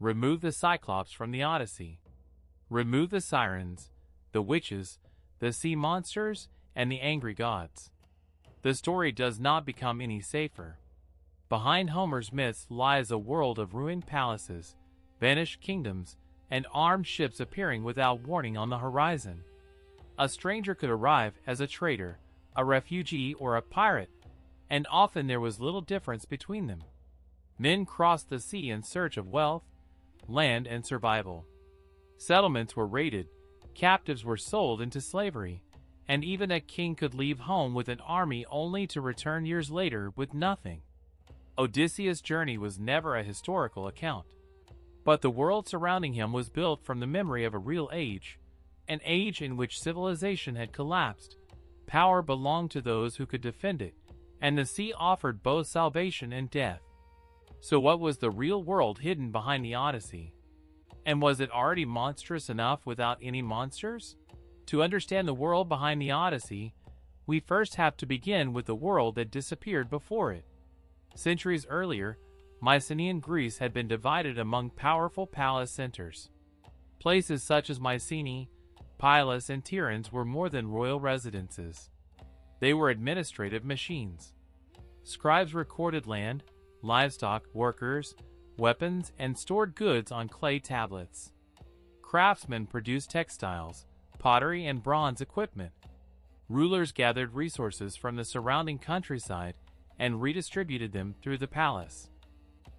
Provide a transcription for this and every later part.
Remove the Cyclops from the Odyssey. Remove the sirens, the witches, the sea monsters, and the angry gods. The story does not become any safer. Behind Homer's myths lies a world of ruined palaces, vanished kingdoms, and armed ships appearing without warning on the horizon. A stranger could arrive as a trader, a refugee, or a pirate, and often there was little difference between them. Men crossed the sea in search of wealth, land, and survival. Settlements were raided, captives were sold into slavery, and even a king could leave home with an army only to return years later with nothing. Odysseus' journey was never a historical account, but the world surrounding him was built from the memory of a real age, an age in which civilization had collapsed, power belonged to those who could defend it, and the sea offered both salvation and death. So what was the real world hidden behind the Odyssey? And was it already monstrous enough without any monsters? To understand the world behind the Odyssey, we first have to begin with the world that disappeared before it. Centuries earlier, Mycenaean Greece had been divided among powerful palace centers. Places such as Mycenae, Pylos, and Tiryns were more than royal residences. They were administrative machines. Scribes recorded land, livestock, workers, weapons, and stored goods on clay tablets. Craftsmen produced textiles, pottery, and bronze equipment. Rulers gathered resources from the surrounding countryside and redistributed them through the palace.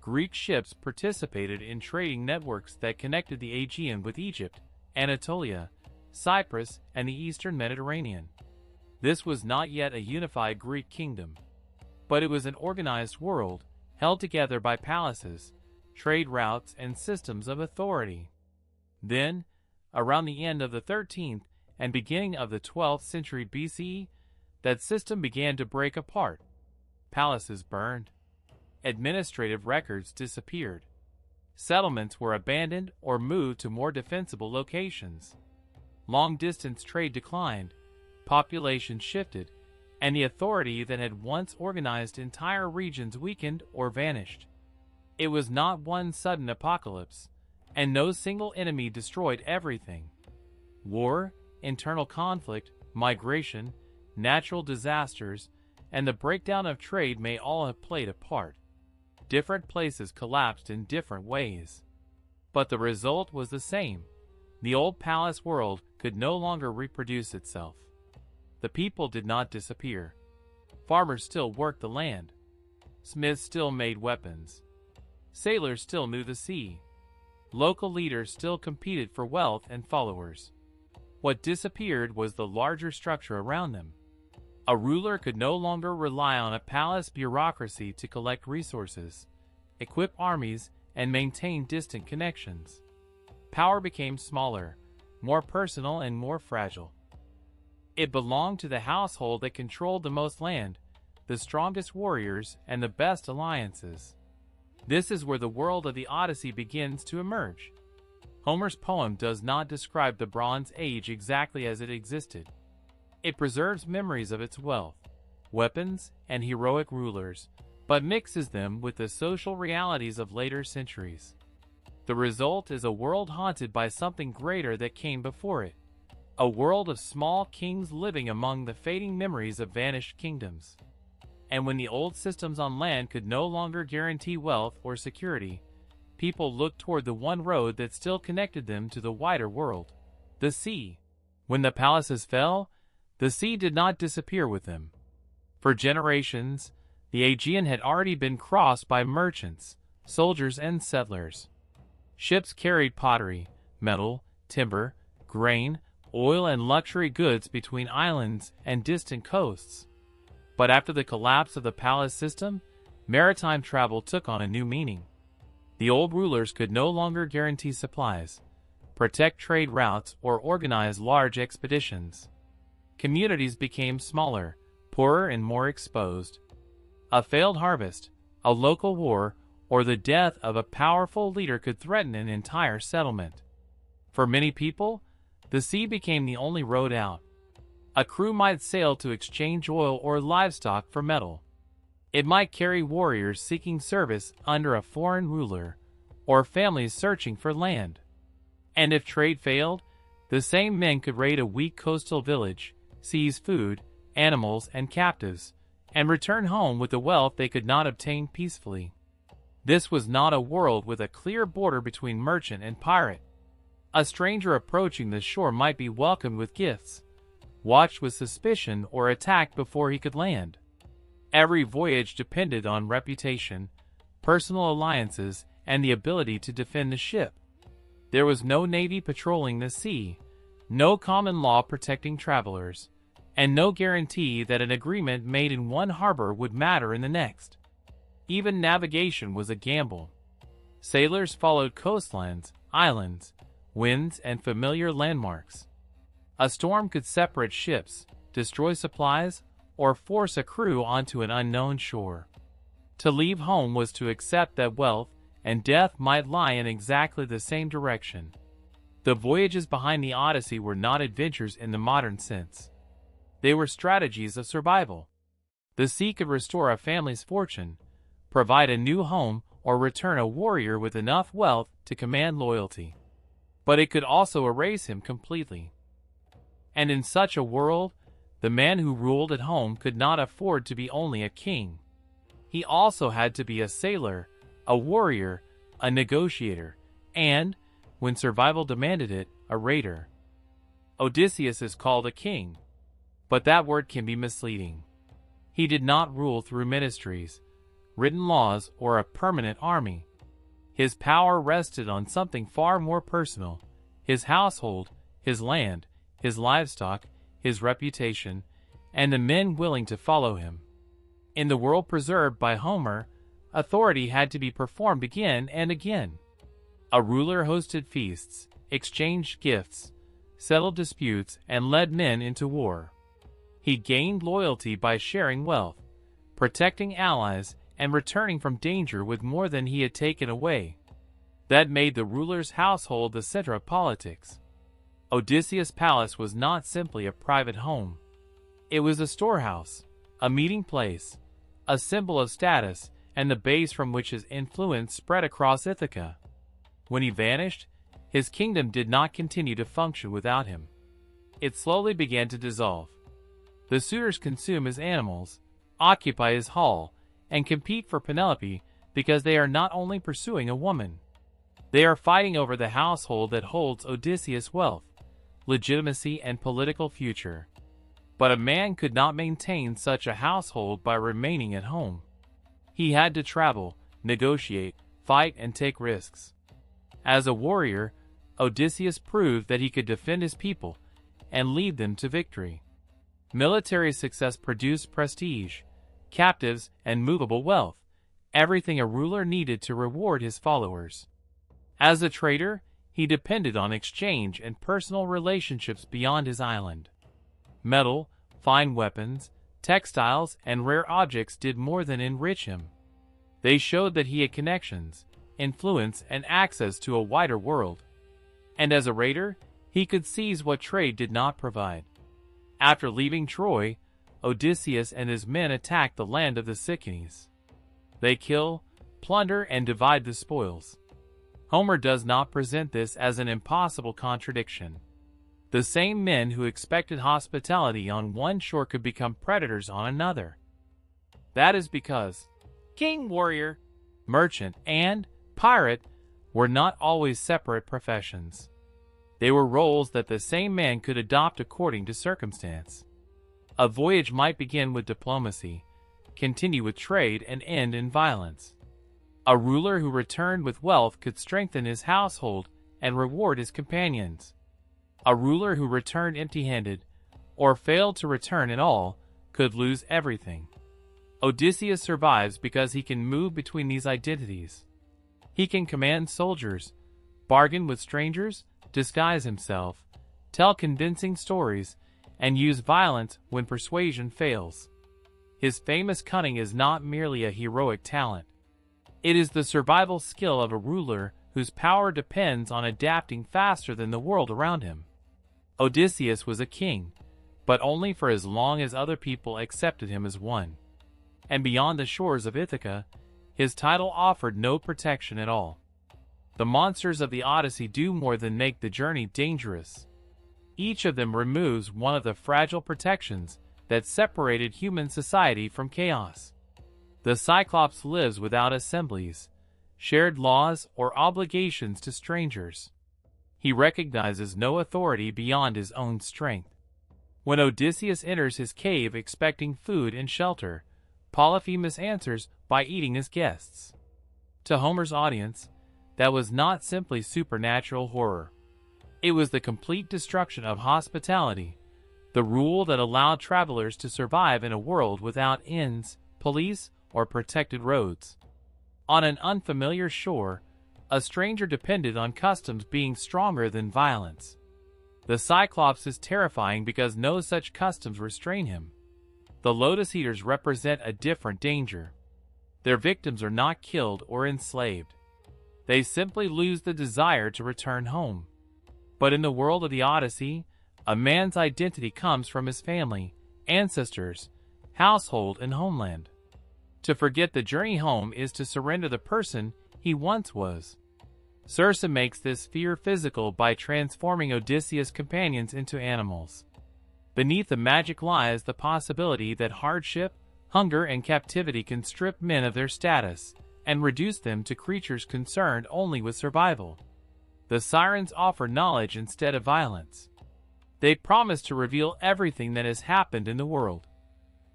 Greek ships participated in trading networks that connected the Aegean with Egypt, Anatolia, Cyprus, and the eastern Mediterranean. This was not yet a unified Greek kingdom, but it was an organized world, held together by palaces, trade routes, and systems of authority. Then, around the end of the 13th and beginning of the 12th century BCE, that system began to break apart. Palaces burned. Administrative records disappeared. Settlements were abandoned or moved to more defensible locations. Long-distance trade declined, population shifted, and the authority that had once organized entire regions weakened or vanished. It was not one sudden apocalypse, and no single enemy destroyed everything. War, internal conflict, migration, natural disasters, and the breakdown of trade may all have played a part. Different places collapsed in different ways. But the result was the same. The old palace world could no longer reproduce itself. The people did not disappear. Farmers still worked the land. Smiths still made weapons. Sailors still knew the sea. Local leaders still competed for wealth and followers. What disappeared was the larger structure around them. A ruler could no longer rely on a palace bureaucracy to collect resources, equip armies, and maintain distant connections. Power became smaller, more personal, and more fragile. It belonged to the household that controlled the most land, the strongest warriors, and the best alliances. This is where the world of the Odyssey begins to emerge. Homer's poem does not describe the Bronze Age exactly as it existed. It preserves memories of its wealth, weapons, and heroic rulers, but mixes them with the social realities of later centuries. The result is a world haunted by something greater that came before it, a world of small kings living among the fading memories of vanished kingdoms. And when the old systems on land could no longer guarantee wealth or security, people looked toward the one road that still connected them to the wider world, the sea. When the palaces fell, the sea did not disappear with them. For generations, the Aegean had already been crossed by merchants, soldiers, and settlers. Ships carried pottery, metal, timber, grain, oil, and luxury goods between islands and distant coasts. But after the collapse of the palace system, maritime travel took on a new meaning. The old rulers could no longer guarantee supplies, protect trade routes, or organize large expeditions. Communities became smaller, poorer, and more exposed. A failed harvest, a local war, or the death of a powerful leader could threaten an entire settlement. For many people, the sea became the only road out. A crew might sail to exchange oil or livestock for metal. It might carry warriors seeking service under a foreign ruler, or families searching for land. And if trade failed, the same men could raid a weak coastal village, seize food, animals, and captives, and return home with the wealth they could not obtain peacefully. This was not a world with a clear border between merchant and pirate. A stranger approaching the shore might be welcomed with gifts, watched with suspicion, or attacked before he could land. Every voyage depended on reputation, personal alliances, and the ability to defend the ship. There was no navy patrolling the sea, no common law protecting travelers, and no guarantee that an agreement made in one harbor would matter in the next. Even navigation was a gamble. Sailors followed coastlines, islands, winds, and familiar landmarks. A storm could separate ships, destroy supplies, or force a crew onto an unknown shore. To leave home was to accept that wealth and death might lie in exactly the same direction. The voyages behind the Odyssey were not adventures in the modern sense. They were strategies of survival. The sea could restore a family's fortune, provide a new home, or return a warrior with enough wealth to command loyalty. But it could also erase him completely. And in such a world, the man who ruled at home could not afford to be only a king. He also had to be a sailor, a warrior, a negotiator, and, when survival demanded it, a raider. Odysseus is called a king, but that word can be misleading. He did not rule through ministries, written laws, or a permanent army. His power rested on something far more personal: his household, his land, his livestock, his reputation, and the men willing to follow him. In the world preserved by Homer, authority had to be performed again and again. A ruler hosted feasts, exchanged gifts, settled disputes, and led men into war. He gained loyalty by sharing wealth, protecting allies, and returning from danger with more than he had taken away. That made the ruler's household the center of politics. Odysseus' palace was not simply a private home. It was a storehouse, a meeting place, a symbol of status, and the base from which his influence spread across Ithaca. When he vanished, his kingdom did not continue to function without him. It slowly began to dissolve. The suitors consume his animals, occupy his hall, and compete for Penelope because they are not only pursuing a woman. They are fighting over the household that holds Odysseus' wealth, legitimacy, and political future. But a man could not maintain such a household by remaining at home. He had to travel, negotiate, fight, and take risks. As a warrior, Odysseus proved that he could defend his people and lead them to victory. Military success produced prestige, captives, and movable wealth, everything a ruler needed to reward his followers. As a trader, he depended on exchange and personal relationships beyond his island. Metal, fine weapons, textiles, and rare objects did more than enrich him. They showed that he had connections, influence, and access to a wider world. And as a raider, he could seize what trade did not provide. After leaving Troy, Odysseus and his men attacked the land of the Cyclones. They kill, plunder, and divide the spoils. Homer does not present this as an impossible contradiction. The same men who expected hospitality on one shore could become predators on another. That is because king, warrior, merchant, and pirate were not always separate professions. They were roles that the same man could adopt according to circumstance. A voyage might begin with diplomacy, continue with trade, and end in violence. A ruler who returned with wealth could strengthen his household and reward his companions. A ruler who returned empty-handed, or failed to return at all, could lose everything. Odysseus survives because he can move between these identities. He can command soldiers, bargain with strangers, disguise himself, tell convincing stories, and use violence when persuasion fails. His famous cunning is not merely a heroic talent. It is the survival skill of a ruler whose power depends on adapting faster than the world around him. Odysseus was a king, but only for as long as other people accepted him as one. And beyond the shores of Ithaca, his title offered no protection at all. the monsters of the Odyssey do more than make the journey dangerous. Each of them removes one of the fragile protections that separated human society from chaos. The Cyclops lives without assemblies, shared laws, or obligations to strangers. He recognizes no authority beyond his own strength. When Odysseus enters his cave expecting food and shelter, Polyphemus answers by eating his guests. To Homer's audience, that was not simply supernatural horror. It was the complete destruction of hospitality, the rule that allowed travelers to survive in a world without inns, police, or protected roads. On an unfamiliar shore, a stranger depended on customs being stronger than violence. The Cyclops is terrifying because no such customs restrain him. The Lotus Eaters represent a different danger. Their victims are not killed or enslaved. They simply lose the desire to return home. But in the world of the Odyssey, a man's identity comes from his family, ancestors, household, and homeland. To forget the journey home is to surrender the person he once was. Circe makes this fear physical by transforming Odysseus' companions into animals. Beneath the magic lies the possibility that hardship, hunger, and captivity can strip men of their status and reduce them to creatures concerned only with survival. The sirens offer knowledge instead of violence. They promise to reveal everything that has happened in the world.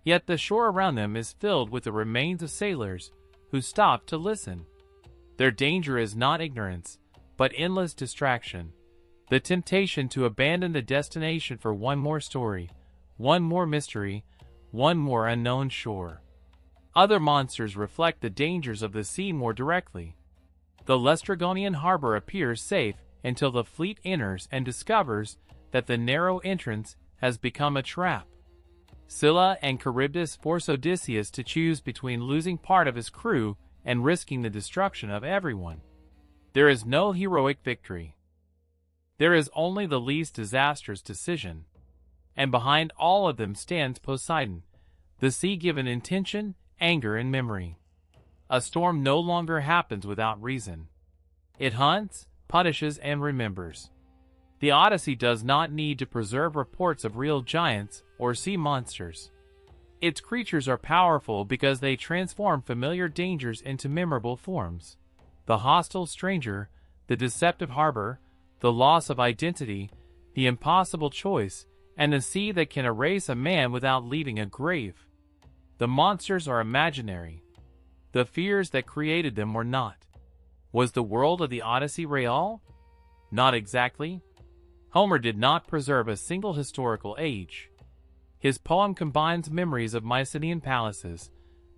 Yet the shore around them is filled with the remains of sailors who stopped to listen. Their danger is not ignorance, but endless distraction. The temptation to abandon the destination for one more story, one more mystery, one more unknown shore. Other monsters reflect the dangers of the sea more directly. The Laestrygonian harbor appears safe until the fleet enters and discovers that the narrow entrance has become a trap. Scylla and Charybdis force Odysseus to choose between losing part of his crew and risking the destruction of everyone. There is no heroic victory. There is only the least disastrous decision. And behind all of them stands Poseidon, the sea given intention, anger, and memory. A storm no longer happens without reason. It hunts, punishes, and remembers. The Odyssey does not need to preserve reports of real giants or sea monsters. Its creatures are powerful because they transform familiar dangers into memorable forms. The hostile stranger, the deceptive harbor, the loss of identity, the impossible choice, and the sea that can erase a man without leaving a grave. The monsters are imaginary. The fears that created them were not. Was the world of the Odyssey real? Not exactly. Homer did not preserve a single historical age. His poem combines memories of Mycenaean palaces,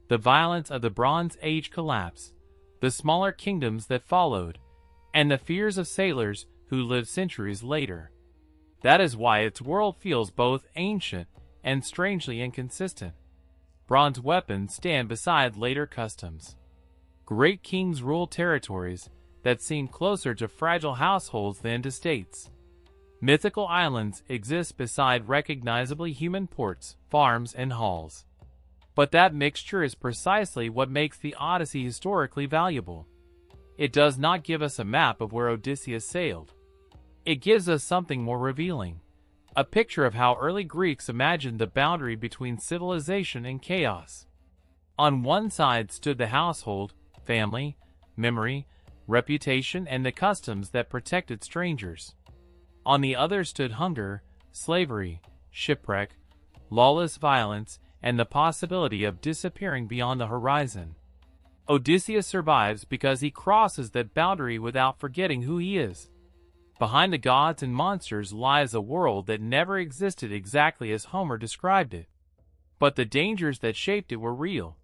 the violence of the Bronze Age collapse, the smaller kingdoms that followed, and the fears of sailors who lived centuries later. That is why its world feels both ancient and strangely inconsistent. Bronze weapons stand beside later customs. Great kings rule territories that seem closer to fragile households than to states. Mythical islands exist beside recognizably human ports, farms, and halls. But that mixture is precisely what makes the Odyssey historically valuable. It does not give us a map of where Odysseus sailed. It gives us something more revealing, a picture of how early Greeks imagined the boundary between civilization and chaos. On one side stood the household, family, memory, reputation, and the customs that protected strangers. On the other stood hunger, slavery, shipwreck, lawless violence, and the possibility of disappearing beyond the horizon. Odysseus survives because he crosses that boundary without forgetting who he is. Behind the gods and monsters lies a world that never existed exactly as Homer described it. But the dangers that shaped it were real.